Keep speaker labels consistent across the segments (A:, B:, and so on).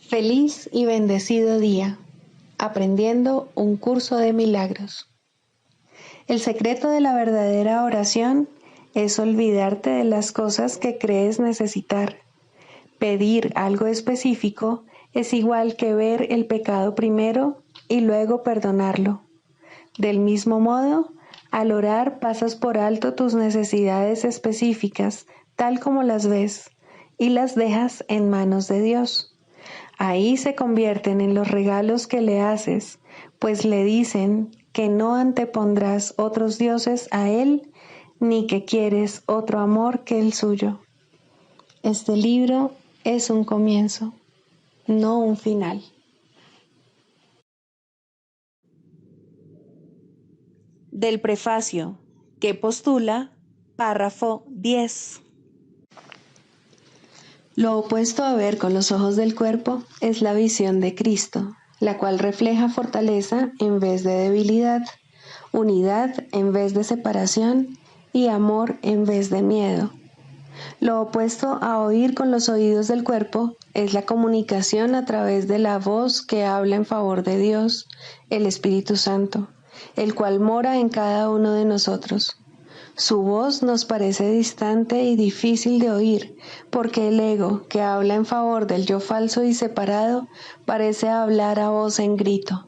A: Feliz y bendecido día, aprendiendo un curso de milagros. El secreto de la verdadera oración es olvidarte de las cosas que crees necesitar. Pedir algo específico es igual que ver el pecado primero y luego perdonarlo. Del mismo modo, al orar pasas por alto tus necesidades específicas, tal como las ves, y las dejas en manos de Dios. Ahí se convierten en los regalos que le haces, pues le dicen que no antepondrás otros dioses a Él, ni que quieres otro amor que el suyo. Este libro es un comienzo, no un final.
B: Del prefacio, que postula, párrafo 10.
A: Lo opuesto a ver con los ojos del cuerpo es la visión de Cristo, la cual refleja fortaleza en vez de debilidad, unidad en vez de separación y amor en vez de miedo. Lo opuesto a oír con los oídos del cuerpo es la comunicación a través de la voz que habla en favor de Dios, el Espíritu Santo, el cual mora en cada uno de nosotros. Su voz nos parece distante y difícil de oír, porque el ego, que habla en favor del yo falso y separado, parece hablar a voz en grito.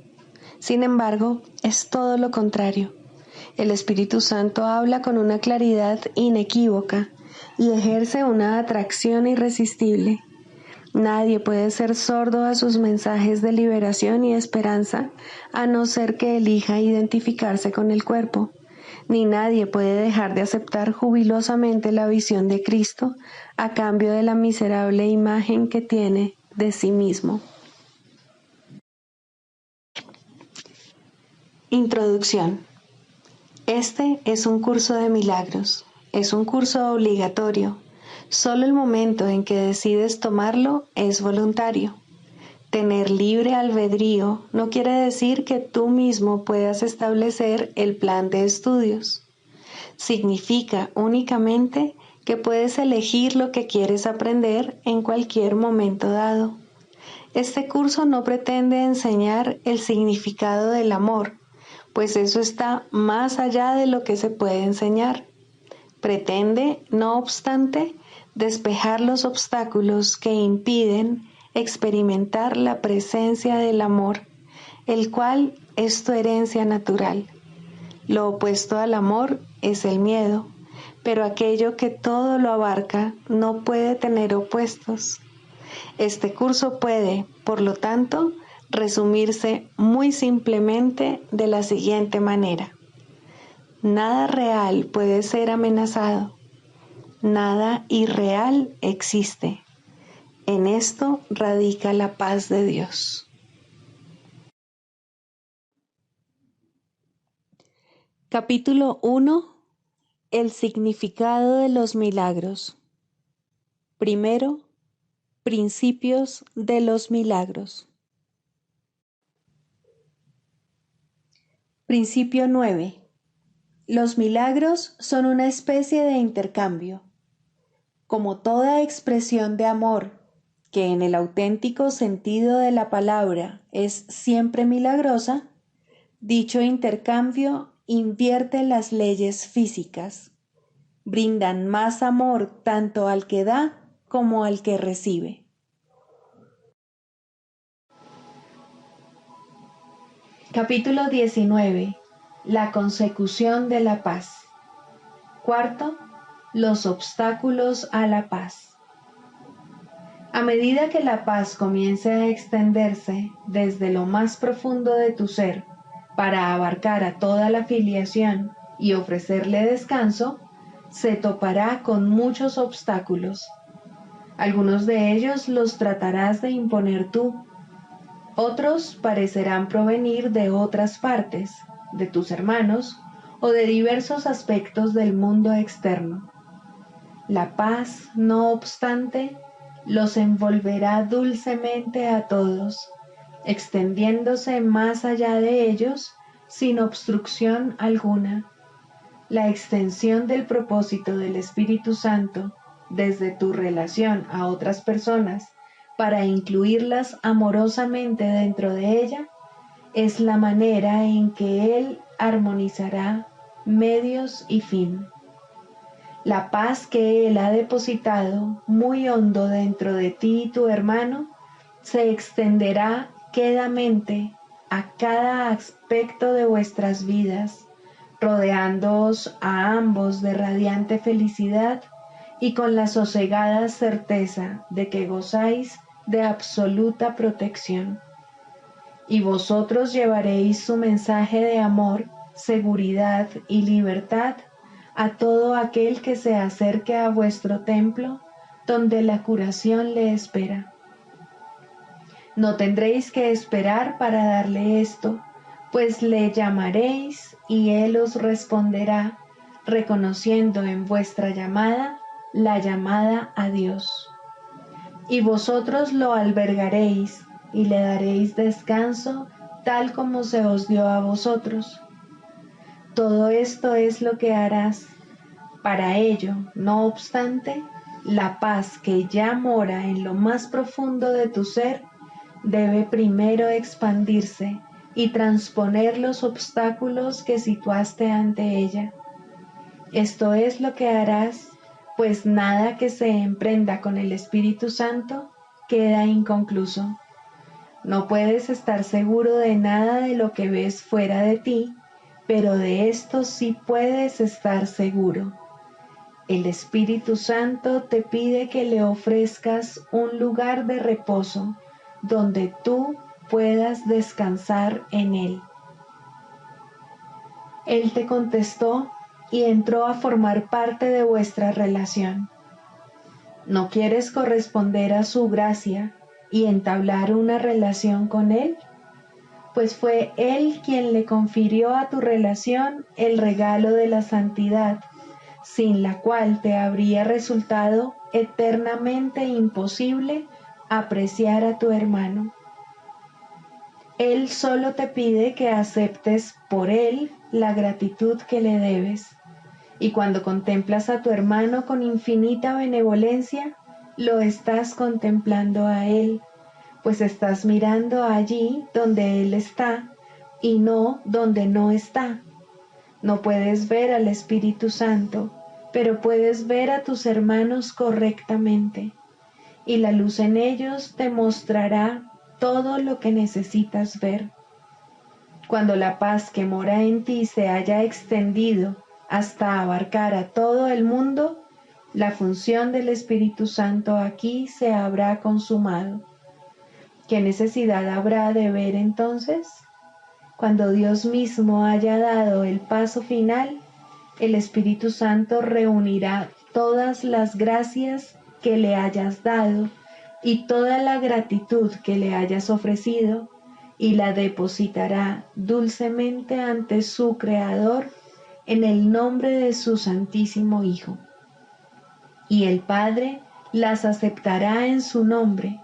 A: Sin embargo, es todo lo contrario. El Espíritu Santo habla con una claridad inequívoca y ejerce una atracción irresistible. Nadie puede ser sordo a sus mensajes de liberación y esperanza, a no ser que elija identificarse con el cuerpo. Ni nadie puede dejar de aceptar jubilosamente la visión de Cristo a cambio de la miserable imagen que tiene de sí mismo. Introducción. Este es un curso de milagros. Es un curso obligatorio. Solo el momento en que decides tomarlo es voluntario. Tener libre albedrío no quiere decir que tú mismo puedas establecer el plan de estudios. Significa únicamente que puedes elegir lo que quieres aprender en cualquier momento dado. Este curso no pretende enseñar el significado del amor, pues eso está más allá de lo que se puede enseñar. Pretende, no obstante, despejar los obstáculos que impiden experimentar la presencia del amor, el cual es tu herencia natural. Lo opuesto al amor es el miedo, pero aquello que todo lo abarca no puede tener opuestos. Este curso puede, por lo tanto, resumirse muy simplemente de la siguiente manera. Nada real puede ser amenazado. Nada irreal existe. En esto radica la paz de Dios.
B: Capítulo 1. El significado de los milagros. Primero, principios de los milagros. Principio 9. Los milagros son una especie de intercambio. Como toda expresión de amor, que en el auténtico sentido de la palabra es siempre milagrosa, dicho intercambio invierte las leyes físicas. Brindan más amor tanto al que da como al que recibe. Capítulo 19. La consecución de la paz. Cuarto, los obstáculos a la paz. A medida que la paz comience a extenderse desde lo más profundo de tu ser para abarcar a toda la filiación y ofrecerle descanso, se topará con muchos obstáculos. Algunos de ellos los tratarás de imponer tú. Otros parecerán provenir de otras partes, de tus hermanos o de diversos aspectos del mundo externo. La paz, no obstante, los envolverá dulcemente a todos, extendiéndose más allá de ellos sin obstrucción alguna. La extensión del propósito del Espíritu Santo desde tu relación a otras personas para incluirlas amorosamente dentro de ella, es la manera en que Él armonizará medios y fin. La paz que Él ha depositado muy hondo dentro de ti y tu hermano se extenderá quedamente a cada aspecto de vuestras vidas, rodeándoos a ambos de radiante felicidad y con la sosegada certeza de que gozáis de absoluta protección. Y vosotros llevaréis su mensaje de amor, seguridad y libertad a todo aquel que se acerque a vuestro templo, donde la curación le espera. No tendréis que esperar para darle esto, pues le llamaréis y él os responderá, reconociendo en vuestra llamada la llamada a Dios. Y vosotros lo albergaréis y le daréis descanso tal como se os dio a vosotros. Todo esto es lo que harás. Para ello, no obstante, la paz que ya mora en lo más profundo de tu ser debe primero expandirse y transponer los obstáculos que situaste ante ella. Esto es lo que harás, pues nada que se emprenda con el Espíritu Santo queda inconcluso. No puedes estar seguro de nada de lo que ves fuera de ti, pero de esto sí puedes estar seguro. El Espíritu Santo te pide que le ofrezcas un lugar de reposo donde tú puedas descansar en Él. Él te contestó y entró a formar parte de vuestra relación. ¿No quieres corresponder a su gracia y entablar una relación con Él? Pues fue Él quien le confirió a tu relación el regalo de la santidad, sin la cual te habría resultado eternamente imposible apreciar a tu hermano. Él solo te pide que aceptes por él la gratitud que le debes, y cuando contemplas a tu hermano con infinita benevolencia, lo estás contemplando a él, pues estás mirando allí donde él está y no donde no está. No puedes ver al Espíritu Santo, pero puedes ver a tus hermanos correctamente, y la luz en ellos te mostrará todo lo que necesitas ver. Cuando la paz que mora en ti se haya extendido hasta abarcar a todo el mundo, la función del Espíritu Santo aquí se habrá consumado. ¿Qué necesidad habrá de ver entonces? Cuando Dios mismo haya dado el paso final, el Espíritu Santo reunirá todas las gracias que le hayas dado y toda la gratitud que le hayas ofrecido y la depositará dulcemente ante su Creador en el nombre de su Santísimo Hijo. Y el Padre las aceptará en su nombre.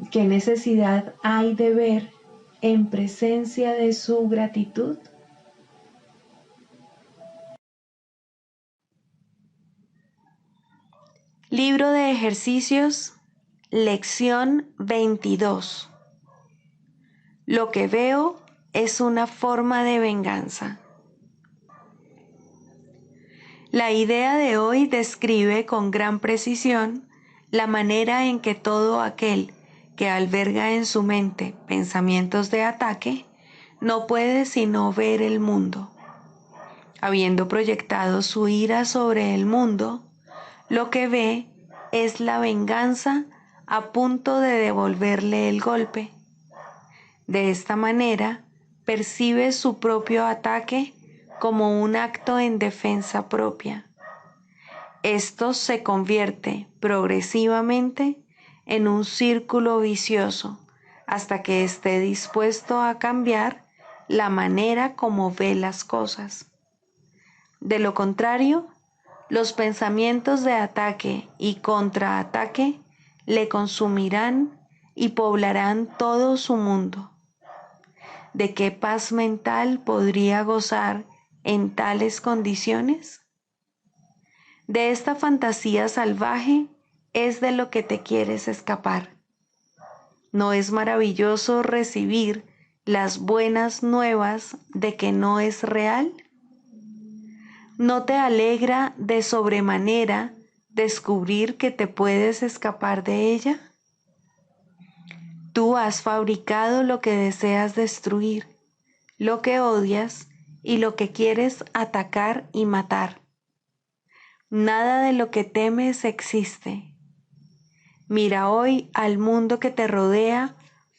B: ¿Qué necesidad hay de ver en presencia de su gratitud?
A: Libro de ejercicios, lección 22. Lo que veo es una forma de venganza. La idea de hoy describe con gran precisión la manera en que todo aquel que alberga en su mente pensamientos de ataque no puede sino ver el mundo. Habiendo proyectado su ira sobre el mundo, lo que ve es la venganza a punto de devolverle el golpe. De esta manera, percibe su propio ataque como un acto en defensa propia. Esto se convierte progresivamente en un círculo vicioso hasta que esté dispuesto a cambiar la manera como ve las cosas. De lo contrario, los pensamientos de ataque y contraataque le consumirán y poblarán todo su mundo. ¿De qué paz mental podría gozar en tales condiciones? De esta fantasía salvaje es de lo que te quieres escapar. ¿No es maravilloso recibir las buenas nuevas de que no es real? ¿No te alegra de sobremanera descubrir que te puedes escapar de ella? Tú has fabricado lo que deseas destruir, lo que odias y lo que quieres atacar y matar. Nada de lo que temes existe. Mira hoy al mundo que te rodea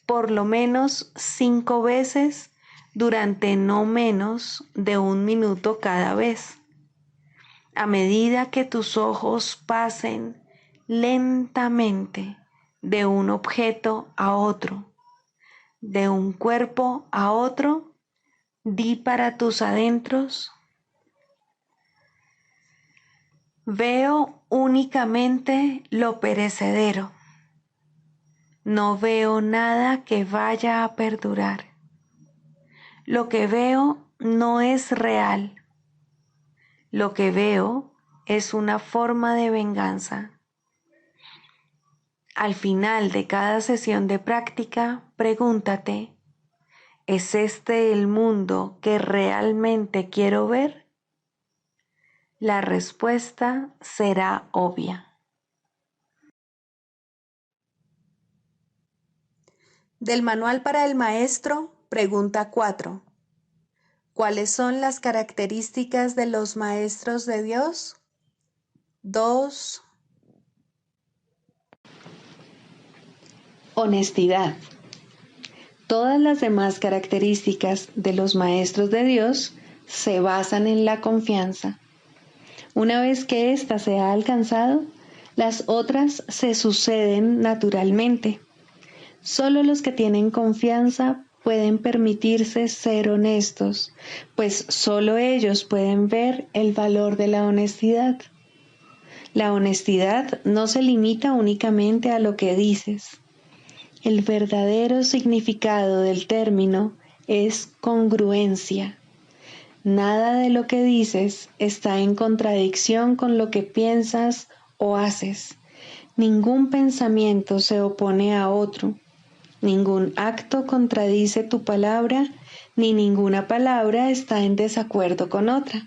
A: por lo menos 5 veces durante no menos de 1 minuto cada vez. A medida que tus ojos pasen lentamente de un objeto a otro, de un cuerpo a otro, di para tus adentros: veo únicamente lo perecedero. No veo nada que vaya a perdurar. Lo que veo no es real. Lo que veo es una forma de venganza. Al final de cada sesión de práctica, pregúntate: ¿es este el mundo que realmente quiero ver? La respuesta será obvia. Del Manual para el Maestro, pregunta 4. ¿Cuáles son las características de los maestros de Dios? 2. Honestidad. Todas las demás características de los maestros de Dios se basan en la confianza. Una vez que ésta se ha alcanzado, las otras se suceden naturalmente. Solo los que tienen confianza pueden permitirse ser honestos, pues solo ellos pueden ver el valor de la honestidad. La honestidad no se limita únicamente a lo que dices. El verdadero significado del término es congruencia. Nada de lo que dices está en contradicción con lo que piensas o haces. Ningún pensamiento se opone a otro. Ningún acto contradice tu palabra, ni ninguna palabra está en desacuerdo con otra.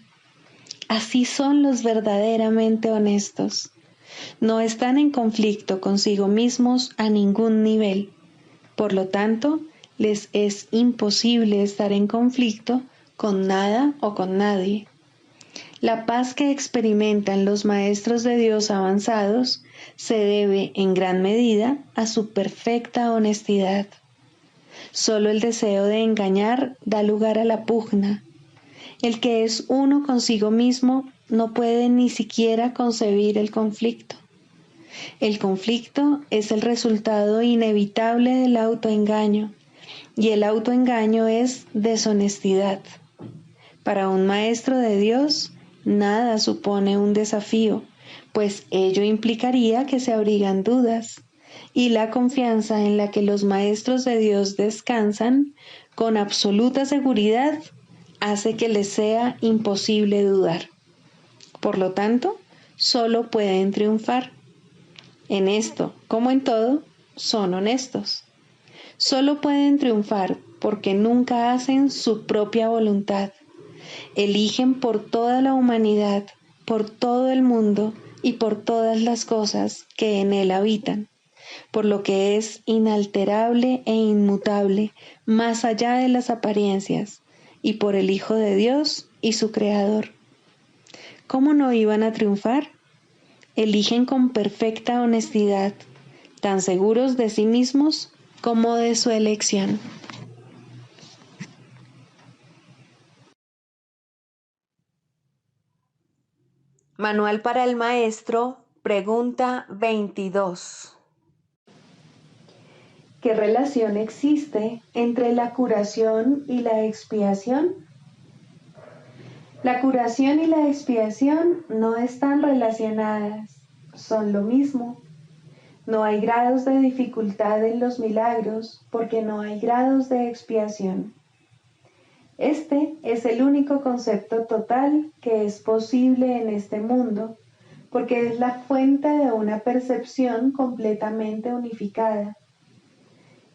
A: Así son los verdaderamente honestos. No están en conflicto consigo mismos a ningún nivel. Por lo tanto, les es imposible estar en conflicto con nada o con nadie. La paz que experimentan los maestros de Dios avanzados se debe en gran medida a su perfecta honestidad. Solo el deseo de engañar da lugar a la pugna. El que es uno consigo mismo no puede ni siquiera concebir el conflicto. El conflicto es el resultado inevitable del autoengaño, y el autoengaño es deshonestidad. Para un maestro de Dios, nada supone un desafío, pues ello implicaría que se abrigan dudas, y la confianza en la que los maestros de Dios descansan con absoluta seguridad hace que les sea imposible dudar. Por lo tanto, solo pueden triunfar. En esto, como en todo, son honestos. Solo pueden triunfar porque nunca hacen su propia voluntad. Eligen por toda la humanidad, por todo el mundo y por todas las cosas que en él habitan, por lo que es inalterable e inmutable, más allá de las apariencias, y por el Hijo de Dios y su Creador. ¿Cómo no iban a triunfar? Eligen con perfecta honestidad, tan seguros de sí mismos como de su elección. Manual para el Maestro, pregunta 22. ¿Qué relación existe entre la curación y la expiación? La curación y la expiación no están relacionadas, son lo mismo. No hay grados de dificultad en los milagros porque no hay grados de expiación. Este es el único concepto total que es posible en este mundo, porque es la fuente de una percepción completamente unificada.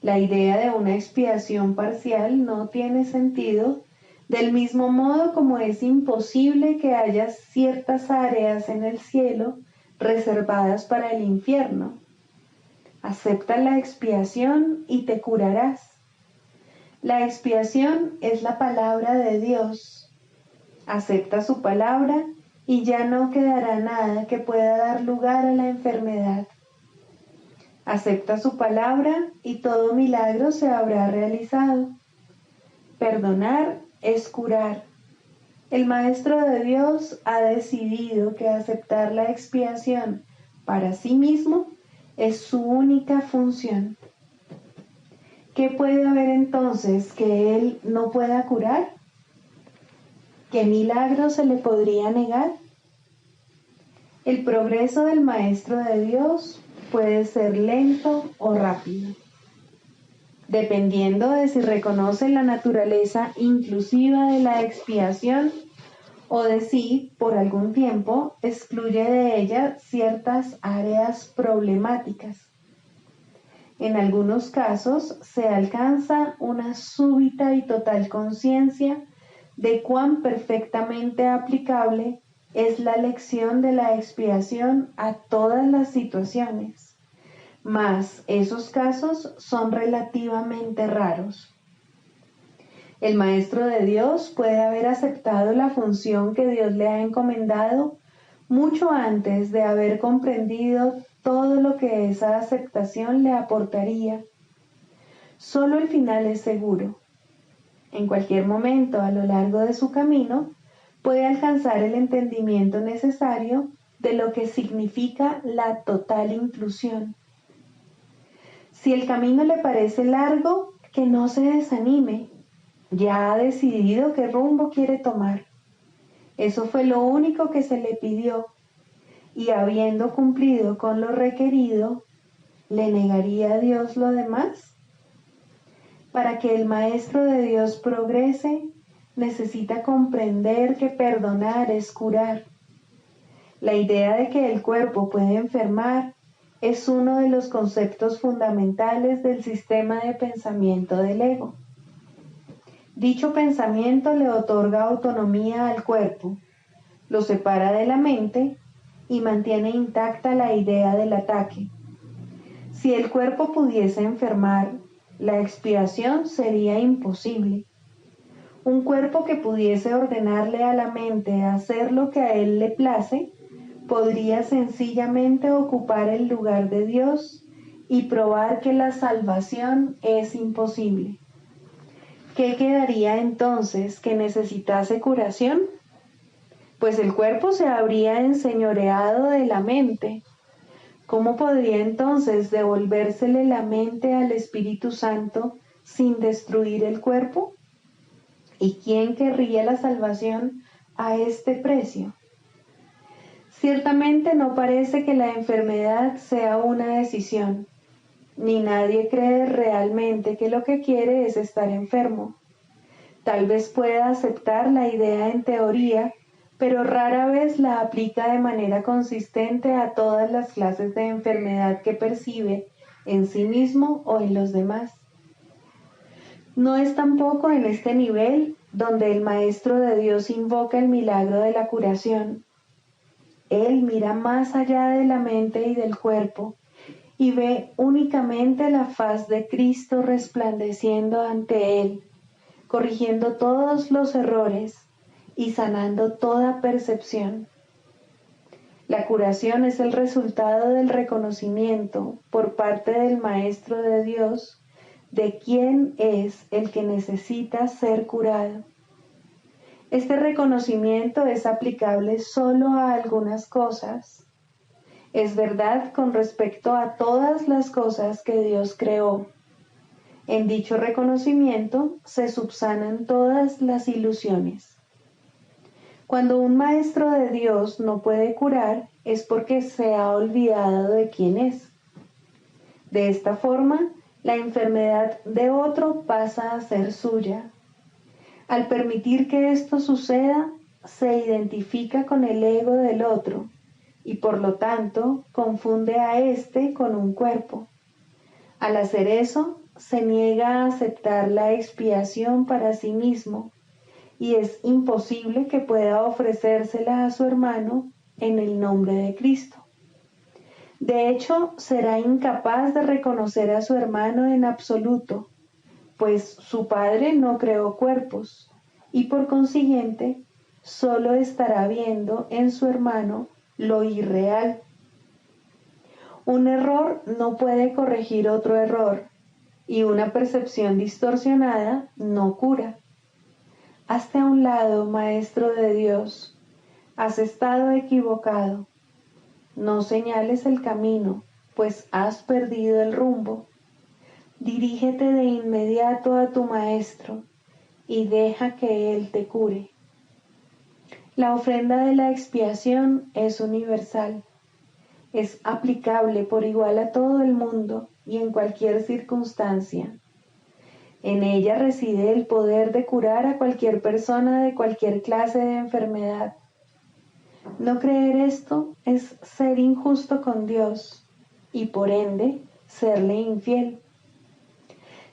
A: La idea de una expiación parcial no tiene sentido, del mismo modo como es imposible que haya ciertas áreas en el cielo reservadas para el infierno. Acepta la expiación y te curarás. La expiación es la palabra de Dios. Acepta su palabra y ya no quedará nada que pueda dar lugar a la enfermedad. Acepta su palabra y todo milagro se habrá realizado. Perdonar es curar. El Maestro de Dios ha decidido que aceptar la expiación para sí mismo es su única función. ¿Qué puede haber entonces que Él no pueda curar? ¿Qué milagro se le podría negar? El progreso del Maestro de Dios puede ser lento o rápido, dependiendo de si reconoce la naturaleza inclusiva de la expiación o de si, por algún tiempo, excluye de ella ciertas áreas problemáticas. En algunos casos se alcanza una súbita y total conciencia de cuán perfectamente aplicable es la lección de la expiación a todas las situaciones, mas esos casos son relativamente raros. El Maestro de Dios puede haber aceptado la función que Dios le ha encomendado mucho antes de haber comprendido todo lo que esa aceptación le aportaría. Solo el final es seguro. En cualquier momento a lo largo de su camino, puede alcanzar el entendimiento necesario de lo que significa la total inclusión. Si el camino le parece largo, que no se desanime. Ya ha decidido qué rumbo quiere tomar. Eso fue lo único que se le pidió, y habiendo cumplido con lo requerido, ¿le negaría a Dios lo demás? Para que el Maestro de Dios progrese, necesita comprender que perdonar es curar. La idea de que el cuerpo puede enfermar es uno de los conceptos fundamentales del sistema de pensamiento del ego. Dicho pensamiento le otorga autonomía al cuerpo, lo separa de la mente y mantiene intacta la idea del ataque. Si el cuerpo pudiese enfermar, la expiación sería imposible. Un cuerpo que pudiese ordenarle a la mente hacer lo que a él le place, podría sencillamente ocupar el lugar de Dios y probar que la salvación es imposible. ¿Qué quedaría entonces que necesitase curación? Pues el cuerpo se habría enseñoreado de la mente. ¿Cómo podría entonces devolvérsele la mente al Espíritu Santo sin destruir el cuerpo? ¿Y quién querría la salvación a este precio? Ciertamente no parece que la enfermedad sea una decisión, ni nadie cree realmente que lo que quiere es estar enfermo. Tal vez pueda aceptar la idea en teoría, pero rara vez la aplica de manera consistente a todas las clases de enfermedad que percibe en sí mismo o en los demás. No es tampoco en este nivel donde el Maestro de Dios invoca el milagro de la curación. Él mira más allá de la mente y del cuerpo y ve únicamente la faz de Cristo resplandeciendo ante él, corrigiendo todos los errores y sanando toda percepción. La curación es el resultado del reconocimiento por parte del Maestro de Dios de quién es el que necesita ser curado. Este reconocimiento es aplicable solo a algunas cosas. Es verdad con respecto a todas las cosas que Dios creó. En dicho reconocimiento se subsanan todas las ilusiones. Cuando un maestro de Dios no puede curar, es porque se ha olvidado de quién es. De esta forma, la enfermedad de otro pasa a ser suya. Al permitir que esto suceda, se identifica con el ego del otro y por lo tanto confunde a éste con un cuerpo. Al hacer eso, se niega a aceptar la expiación para sí mismo y es imposible que pueda ofrecérsela a su hermano en el nombre de Cristo. De hecho, será incapaz de reconocer a su hermano en absoluto, pues su Padre no creó cuerpos y por consiguiente solo estará viendo en su hermano lo irreal. Un error no puede corregir otro error y una percepción distorsionada no cura. Hazte a un lado, Maestro de Dios. Has estado equivocado. No señales el camino, pues has perdido el rumbo. Dirígete de inmediato a tu Maestro y deja que Él te cure. La ofrenda de la expiación es universal. Es aplicable por igual a todo el mundo y en cualquier circunstancia. En ella reside el poder de curar a cualquier persona de cualquier clase de enfermedad. No creer esto es ser injusto con Dios y por ende serle infiel.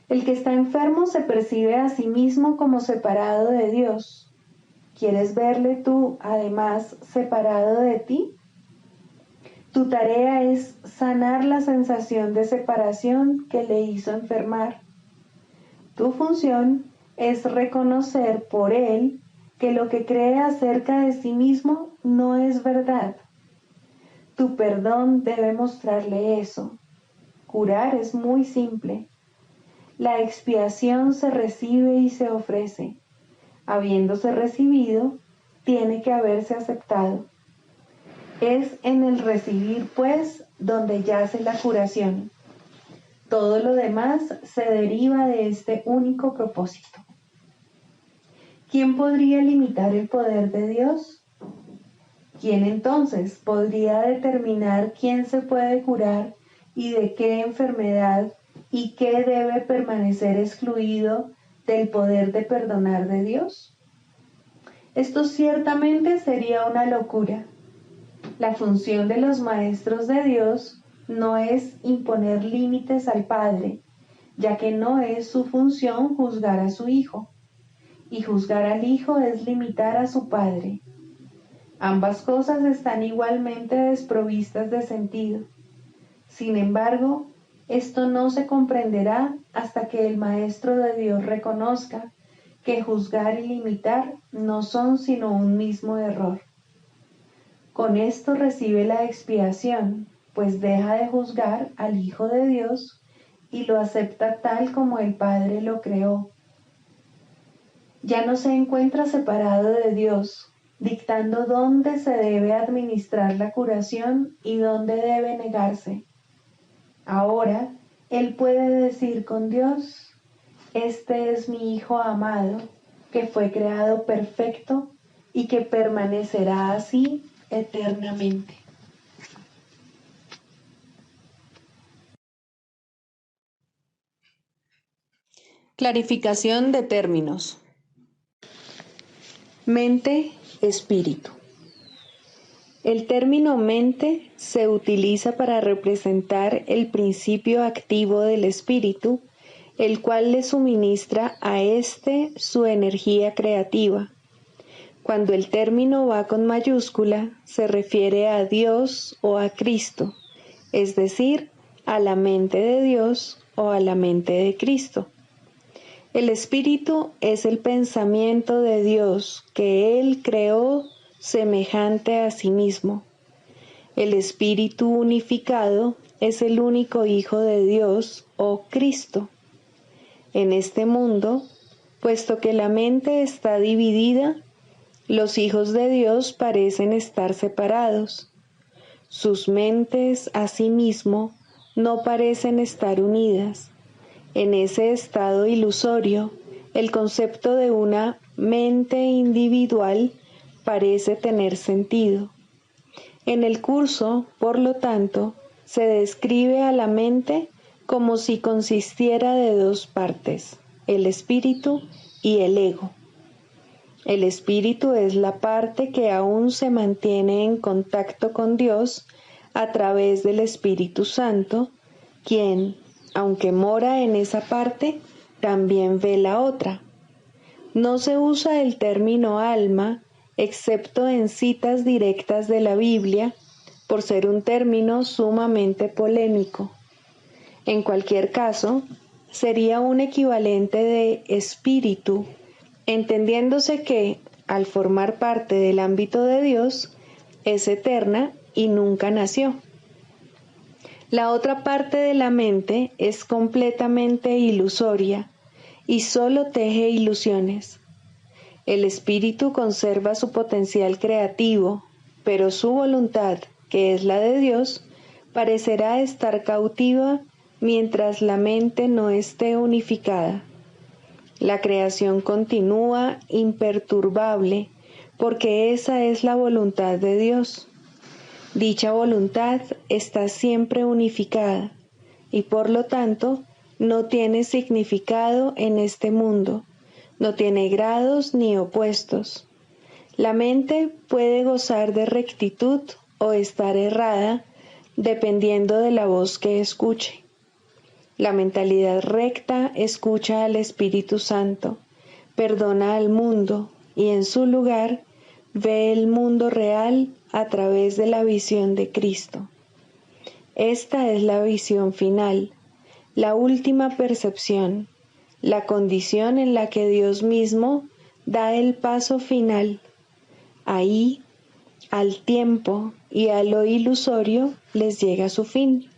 A: El que está enfermo se percibe a sí mismo como separado de Dios. ¿Quieres verle tú, además, separado de ti? Tu tarea es sanar la sensación de separación que le hizo enfermar. Tu función es reconocer por él que lo que cree acerca de sí mismo no es verdad. Tu perdón debe mostrarle eso. Curar es muy simple. La expiación se recibe y se ofrece. Habiéndose recibido, tiene que haberse aceptado. Es en el recibir, pues, donde yace la curación. Todo lo demás se deriva de este único propósito. ¿Quién podría limitar el poder de Dios? ¿Quién entonces podría determinar quién se puede curar y de qué enfermedad y qué debe permanecer excluido del poder de perdonar de Dios? Esto ciertamente sería una locura. La función de los maestros de Dios no es imponer límites al Padre, ya que no es su función juzgar a su Hijo, y juzgar al Hijo es limitar a su Padre. Ambas cosas están igualmente desprovistas de sentido. Sin embargo, esto no se comprenderá hasta que el Maestro de Dios reconozca que juzgar y limitar no son sino un mismo error. Con esto recibe la expiación, pues deja de juzgar al Hijo de Dios y lo acepta tal como el Padre lo creó. Ya no se encuentra separado de Dios, dictando dónde se debe administrar la curación y dónde debe negarse. Ahora, Él puede decir con Dios: este es mi Hijo amado, que fue creado perfecto y que permanecerá así eternamente. Clarificación de términos. Mente, espíritu. El término mente se utiliza para representar el principio activo del espíritu, el cual le suministra a éste su energía creativa. Cuando el término va con mayúscula, se refiere a Dios o a Cristo, es decir, a la mente de Dios o a la mente de Cristo. El espíritu es el pensamiento de Dios que Él creó semejante a sí mismo. El espíritu unificado es el único Hijo de Dios o Cristo. En este mundo, puesto que la mente está dividida, los hijos de Dios parecen estar separados. Sus mentes, asimismo, no parecen estar unidas. En ese estado ilusorio, el concepto de una mente individual parece tener sentido. En el curso, por lo tanto, se describe a la mente como si consistiera de dos partes, el espíritu y el ego. El espíritu es la parte que aún se mantiene en contacto con Dios a través del Espíritu Santo, quien, aunque mora en esa parte, también ve la otra. No se usa el término alma, excepto en citas directas de la Biblia, por ser un término sumamente polémico. En cualquier caso, sería un equivalente de espíritu, entendiéndose que, al formar parte del ámbito de Dios, es eterna y nunca nació. La otra parte de la mente es completamente ilusoria y solo teje ilusiones. El espíritu conserva su potencial creativo, pero su voluntad, que es la de Dios, parecerá estar cautiva mientras la mente no esté unificada. La creación continúa imperturbable porque esa es la voluntad de Dios. Dicha voluntad está siempre unificada y por lo tanto no tiene significado en este mundo, no tiene grados ni opuestos. La mente puede gozar de rectitud o estar errada dependiendo de la voz que escuche. La mentalidad recta escucha al Espíritu Santo, perdona al mundo y en su lugar ve el mundo real a través de la visión de Cristo. Esta es la visión final, la última percepción, la condición en la que Dios mismo da el paso final. Ahí, al tiempo y a lo ilusorio les llega su fin.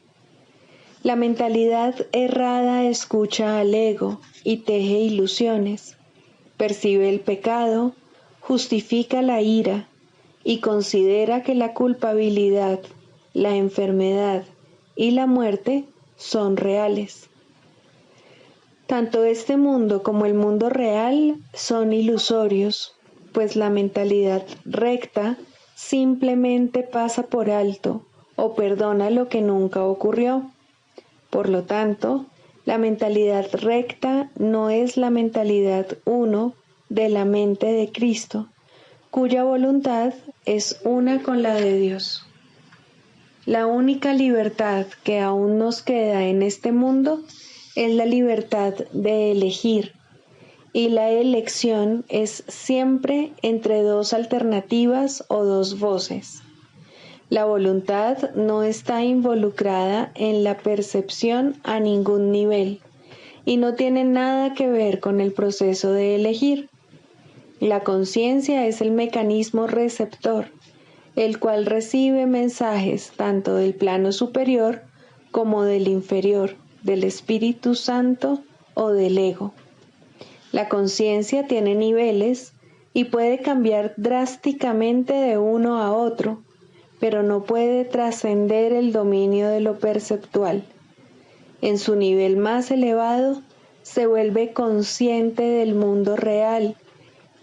A: La mentalidad errada escucha al ego y teje ilusiones, percibe el pecado, justifica la ira y considera que la culpabilidad, la enfermedad y la muerte son reales. Tanto este mundo como el mundo real son ilusorios, pues la mentalidad recta simplemente pasa por alto o perdona lo que nunca ocurrió. Por lo tanto, la mentalidad recta no es la mentalidad uno de la mente de Cristo, cuya voluntad es una con la de Dios. La única libertad que aún nos queda en este mundo es la libertad de elegir, y la elección es siempre entre dos alternativas o dos voces. La voluntad no está involucrada en la percepción a ningún nivel y no tiene nada que ver con el proceso de elegir. La conciencia es el mecanismo receptor, el cual recibe mensajes tanto del plano superior como del inferior, del Espíritu Santo o del ego. La conciencia tiene niveles y puede cambiar drásticamente de uno a otro, pero no puede trascender el dominio de lo perceptual. En su nivel más elevado, se vuelve consciente del mundo real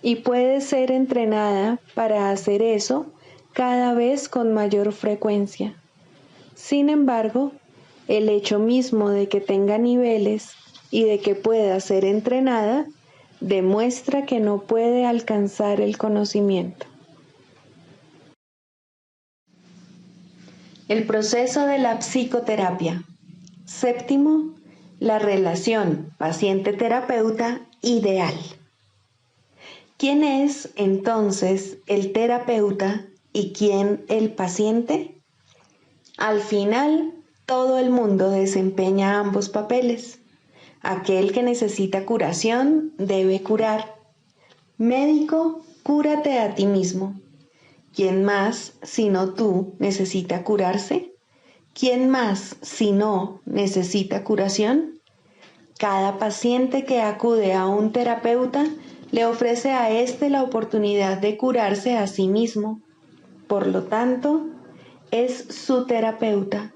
A: y puede ser entrenada para hacer eso cada vez con mayor frecuencia. Sin embargo, el hecho mismo de que tenga niveles y de que pueda ser entrenada demuestra que no puede alcanzar el conocimiento. El proceso de la psicoterapia. Séptimo, la relación paciente-terapeuta ideal. ¿Quién es entonces el terapeuta y quién el paciente? Al final, todo el mundo desempeña ambos papeles. Aquel que necesita curación debe curar. Médico, cúrate a ti mismo. ¿Quién más, sino tú, necesita curarse? ¿Quién más, si no, necesita curación? Cada paciente que acude a un terapeuta le ofrece a éste la oportunidad de curarse a sí mismo. Por lo tanto, es su terapeuta.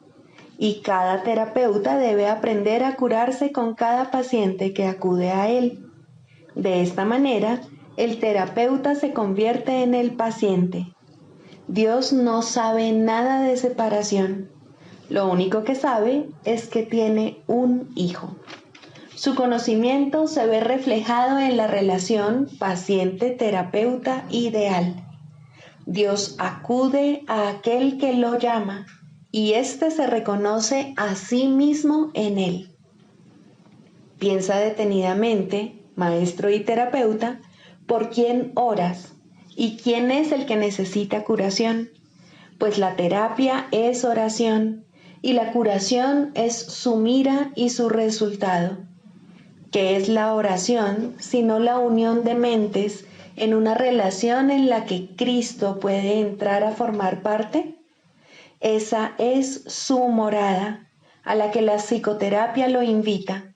A: Y cada terapeuta debe aprender a curarse con cada paciente que acude a él. De esta manera, el terapeuta se convierte en el paciente. Dios no sabe nada de separación. Lo único que sabe es que tiene un hijo. Su conocimiento se ve reflejado en la relación paciente-terapeuta ideal. Dios acude a aquel que lo llama y éste se reconoce a sí mismo en él. Piensa detenidamente, maestro y terapeuta, por quién oras y quién es el que necesita curación, pues la terapia es oración y la curación es su mira y su resultado. ¿Qué es la oración sino la unión de mentes en una relación en la que Cristo puede entrar a formar parte? Esa es su morada, a la que la psicoterapia lo invita.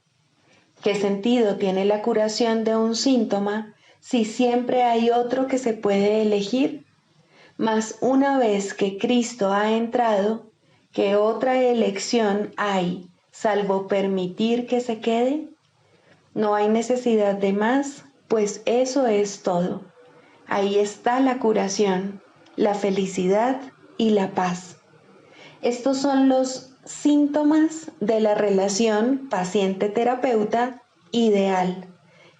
A: ¿Qué sentido tiene la curación de un síntoma si siempre hay otro que se puede elegir? Mas una vez que Cristo ha entrado, ¿qué otra elección hay salvo permitir que se quede? No hay necesidad de más, pues eso es todo. Ahí está la curación, la felicidad y la paz. Estos son los síntomas de la relación paciente-terapeuta ideal,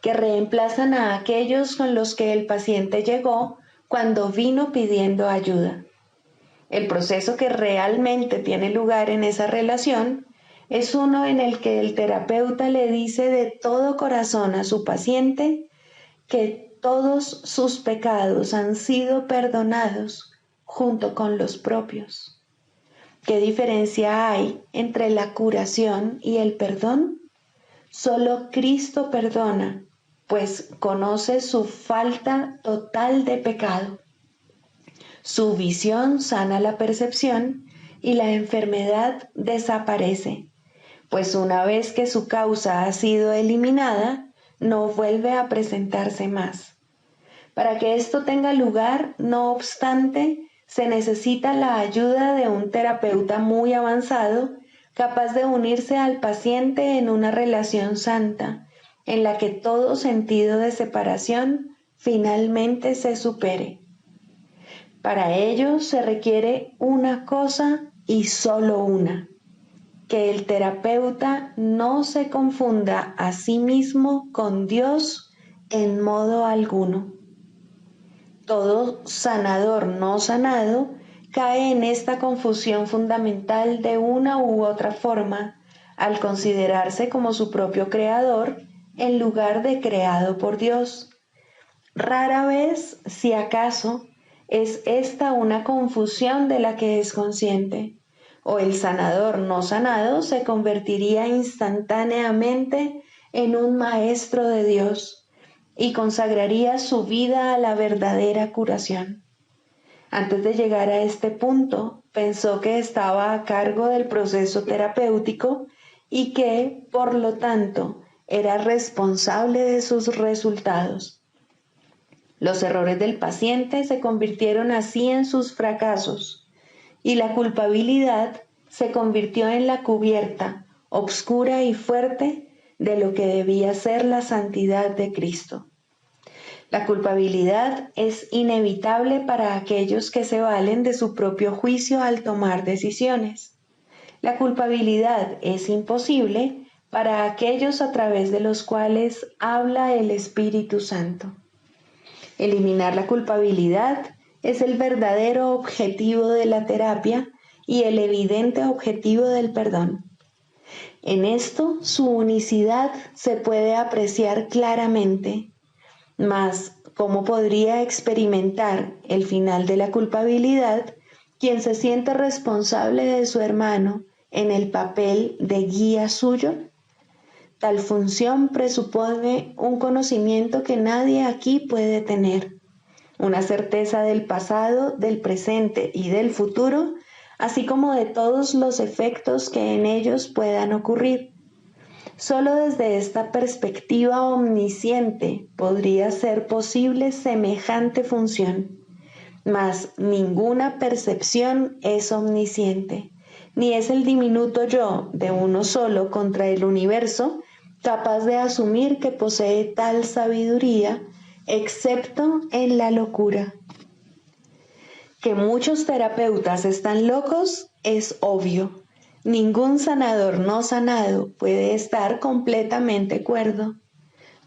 A: que reemplazan a aquellos con los que el paciente llegó cuando vino pidiendo ayuda. El proceso que realmente tiene lugar en esa relación es uno en el que el terapeuta le dice de todo corazón a su paciente que todos sus pecados han sido perdonados junto con los propios. ¿Qué diferencia hay entre la curación y el perdón? Solo Cristo perdona, pues conoce su falta total de pecado. Su visión sana la percepción y la enfermedad desaparece, pues una vez que su causa ha sido eliminada, no vuelve a presentarse más. Para que esto tenga lugar, no obstante, se necesita la ayuda de un terapeuta muy avanzado, capaz de unirse al paciente en una relación santa, en la que todo sentido de separación finalmente se supere. Para ello se requiere una cosa y solo una: que el terapeuta no se confunda a sí mismo con Dios en modo alguno. Todo sanador no sanado cae en esta confusión fundamental de una u otra forma al considerarse como su propio creador en lugar de creado por Dios. Rara vez, si acaso, es esta una confusión de la que es consciente, o el sanador no sanado se convertiría instantáneamente en un maestro de Dios y consagraría su vida a la verdadera curación. Antes de llegar a este punto, pensó que estaba a cargo del proceso terapéutico y que, por lo tanto, era responsable de sus resultados. Los errores del paciente se convirtieron así en sus fracasos, y la culpabilidad se convirtió en la cubierta, obscura y fuerte, de lo que debía ser la santidad de Cristo. La culpabilidad es inevitable para aquellos que se valen de su propio juicio al tomar decisiones. La culpabilidad es imposible para aquellos a través de los cuales habla el Espíritu Santo. Eliminar la culpabilidad es el verdadero objetivo de la terapia y el evidente objetivo del perdón. En esto su unicidad se puede apreciar claramente, mas ¿cómo podría experimentar el final de la culpabilidad quien se siente responsable de su hermano en el papel de guía suyo? Tal función presupone un conocimiento que nadie aquí puede tener, una certeza del pasado, del presente y del futuro, así como de todos los efectos que en ellos puedan ocurrir. Solo desde esta perspectiva omnisciente podría ser posible semejante función, mas ninguna percepción es omnisciente, ni es el diminuto yo de uno solo contra el universo capaz de asumir que posee tal sabiduría, excepto en la locura. Que muchos terapeutas están locos es obvio. Ningún sanador no sanado puede estar completamente cuerdo.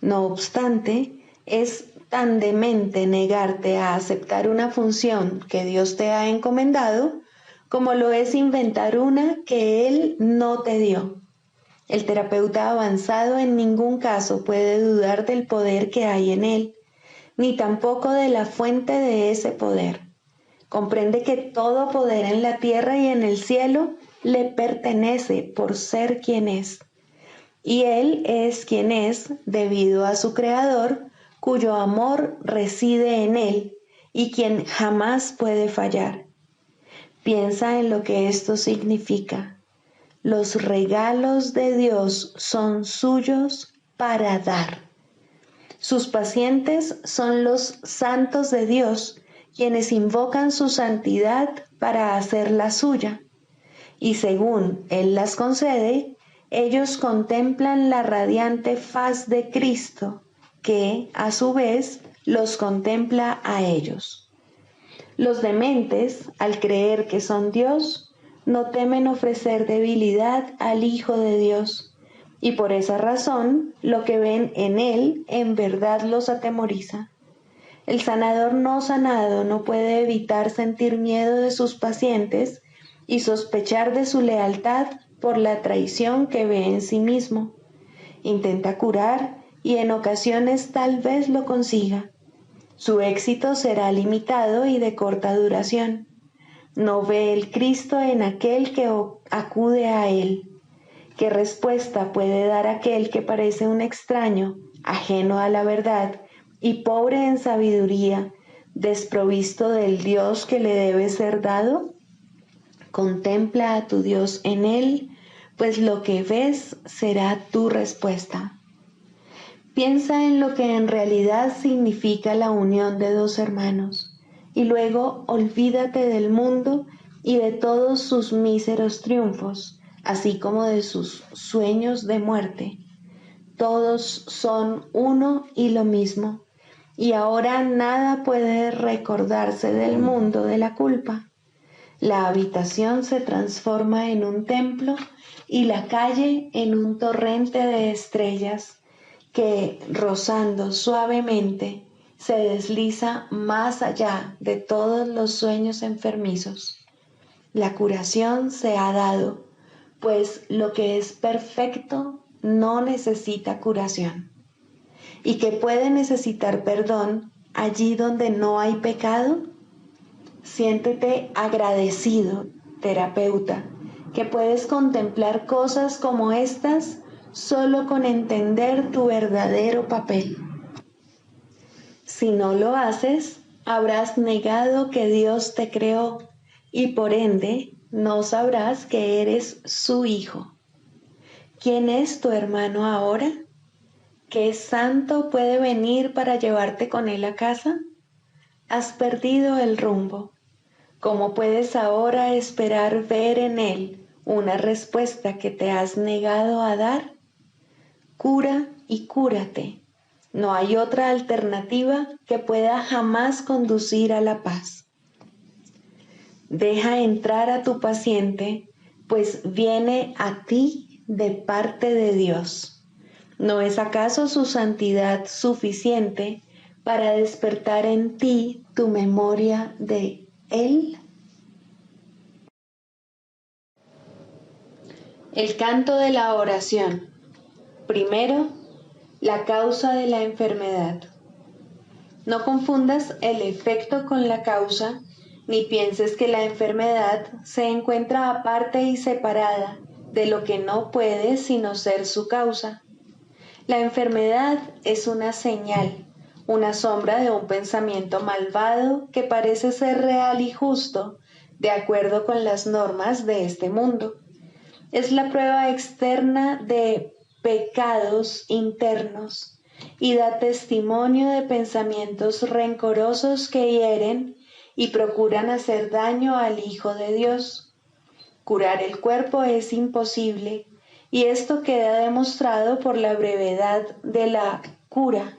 A: No obstante, es tan demente negarte a aceptar una función que Dios te ha encomendado como lo es inventar una que Él no te dio. El terapeuta avanzado en ningún caso puede dudar del poder que hay en él, ni tampoco de la fuente de ese poder. Comprende que todo poder en la tierra y en el cielo le pertenece por ser quien es. Y él es quien es debido a su creador, cuyo amor reside en él y quien jamás puede fallar. Piensa en lo que esto significa. Los regalos de Dios son suyos para dar. Sus pacientes son los santos de Dios, quienes invocan su santidad para hacerla suya. Y según Él las concede, ellos contemplan la radiante faz de Cristo, que, a su vez, los contempla a ellos. Los dementes, al creer que son Dios, no temen ofrecer debilidad al Hijo de Dios, y por esa razón lo que ven en Él en verdad los atemoriza. El sanador no sanado no puede evitar sentir miedo de sus pacientes y sospechar de su lealtad por la traición que ve en sí mismo. Intenta curar y en ocasiones tal vez lo consiga. Su éxito será limitado y de corta duración. No ve el Cristo en aquel que acude a él. ¿Qué respuesta puede dar aquel que parece un extraño, ajeno a la verdad y pobre en sabiduría, desprovisto del Dios que le debe ser dado? Contempla a tu Dios en él, pues lo que ves será tu respuesta. Piensa en lo que en realidad significa la unión de dos hermanos, y luego olvídate del mundo y de todos sus míseros triunfos, así como de sus sueños de muerte. Todos son uno y lo mismo, y ahora nada puede recordarse del mundo de la culpa. La habitación se transforma en un templo y la calle en un torrente de estrellas que, rozando suavemente, se desliza más allá de todos los sueños enfermizos. La curación se ha dado, pues lo que es perfecto no necesita curación. ¿Y que puede necesitar perdón allí donde no hay pecado? Siéntete agradecido, terapeuta, que puedes contemplar cosas como estas solo con entender tu verdadero papel. Si no lo haces, habrás negado que Dios te creó y por ende no sabrás que eres su hijo. ¿Quién es tu hermano ahora? ¿Qué santo puede venir para llevarte con él a casa? Has perdido el rumbo. ¿Cómo puedes ahora esperar ver en él una respuesta que te has negado a dar? Cura y cúrate. No hay otra alternativa que pueda jamás conducir a la paz. Deja entrar a tu paciente, pues viene a ti de parte de Dios. ¿No es acaso su santidad suficiente para despertar en ti tu memoria de Él? El canto de la oración. Primero, la causa de la enfermedad. No confundas el efecto con la causa, ni pienses que la enfermedad se encuentra aparte y separada de lo que no puede sino ser su causa. La enfermedad es una señal, una sombra de un pensamiento malvado que parece ser real y justo, de acuerdo con las normas de este mundo. Es la prueba externa de pecados internos y da testimonio de pensamientos rencorosos que hieren y procuran hacer daño al Hijo de Dios. Curar el cuerpo es imposible, y esto queda demostrado por la brevedad de la cura.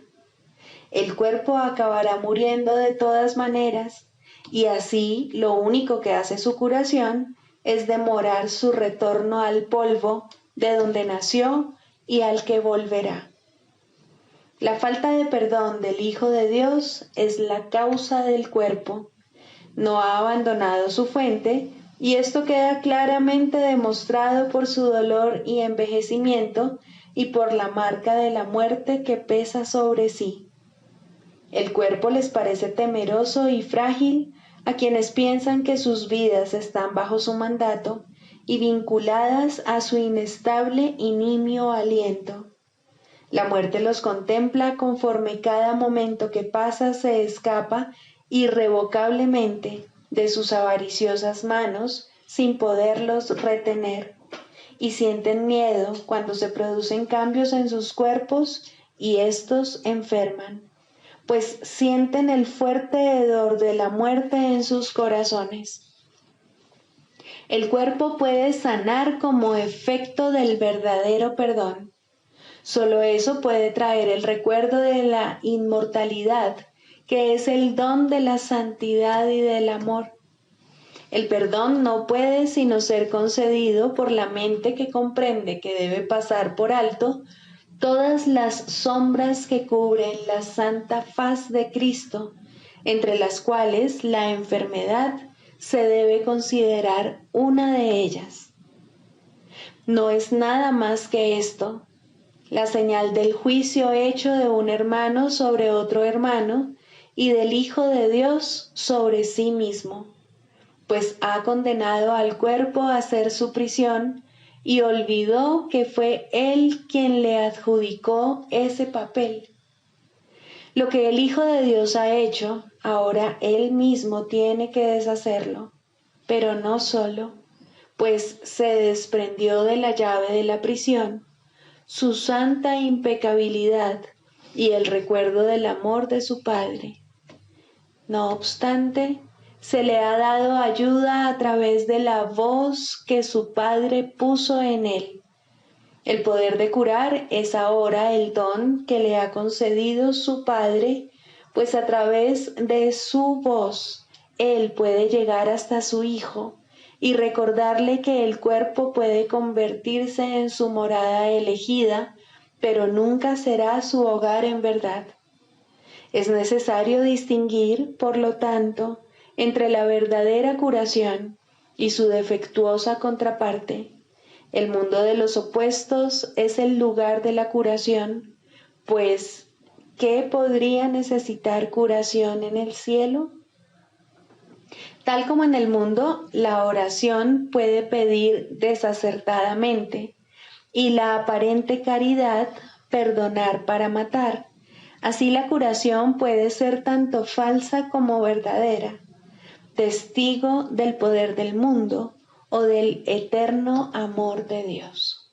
A: El cuerpo acabará muriendo de todas maneras, y así lo único que hace su curación es demorar su retorno al polvo de donde nació y al que volverá. La falta de perdón del Hijo de Dios es la causa del cuerpo. No ha abandonado su fuente, y esto queda claramente demostrado por su dolor y envejecimiento y por la marca de la muerte que pesa sobre sí. El cuerpo les parece temeroso y frágil a quienes piensan que sus vidas están bajo su mandato y vinculadas a su inestable y nimio aliento. La muerte los contempla conforme cada momento que pasa se escapa irrevocablemente de sus avariciosas manos sin poderlos retener, y sienten miedo cuando se producen cambios en sus cuerpos y éstos enferman, pues sienten el fuerte hedor de la muerte en sus corazones. El cuerpo puede sanar como efecto del verdadero perdón. Solo eso puede traer el recuerdo de la inmortalidad, que es el don de la santidad y del amor. El perdón no puede sino ser concedido por la mente que comprende que debe pasar por alto todas las sombras que cubren la santa faz de Cristo, entre las cuales la enfermedad se debe considerar una de ellas. No es nada más que esto, la señal del juicio hecho de un hermano sobre otro hermano y del Hijo de Dios sobre sí mismo, pues ha condenado al cuerpo a hacer su prisión y olvidó que fue Él quien le adjudicó ese papel. Lo que el Hijo de Dios ha hecho, ahora Él mismo tiene que deshacerlo, pero no solo, pues se desprendió de la llave de la prisión, su santa impecabilidad y el recuerdo del amor de su Padre. No obstante, se le ha dado ayuda a través de la voz que su Padre puso en él. El poder de curar es ahora el don que le ha concedido su Padre, pues a través de su voz él puede llegar hasta su Hijo y recordarle que el cuerpo puede convertirse en su morada elegida, pero nunca será su hogar en verdad. Es necesario distinguir, por lo tanto, entre la verdadera curación y su defectuosa contraparte. El mundo de los opuestos es el lugar de la curación, pues, ¿qué podría necesitar curación en el cielo? Tal como en el mundo, la oración puede pedir desacertadamente y la aparente caridad perdonar para matar. Así la curación puede ser tanto falsa como verdadera, testigo del poder del mundo o del eterno amor de Dios.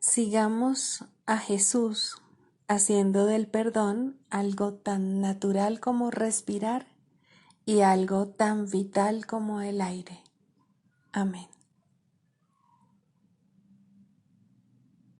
A: Sigamos a Jesús haciendo del perdón algo tan natural como respirar y algo tan vital como el aire. Amén.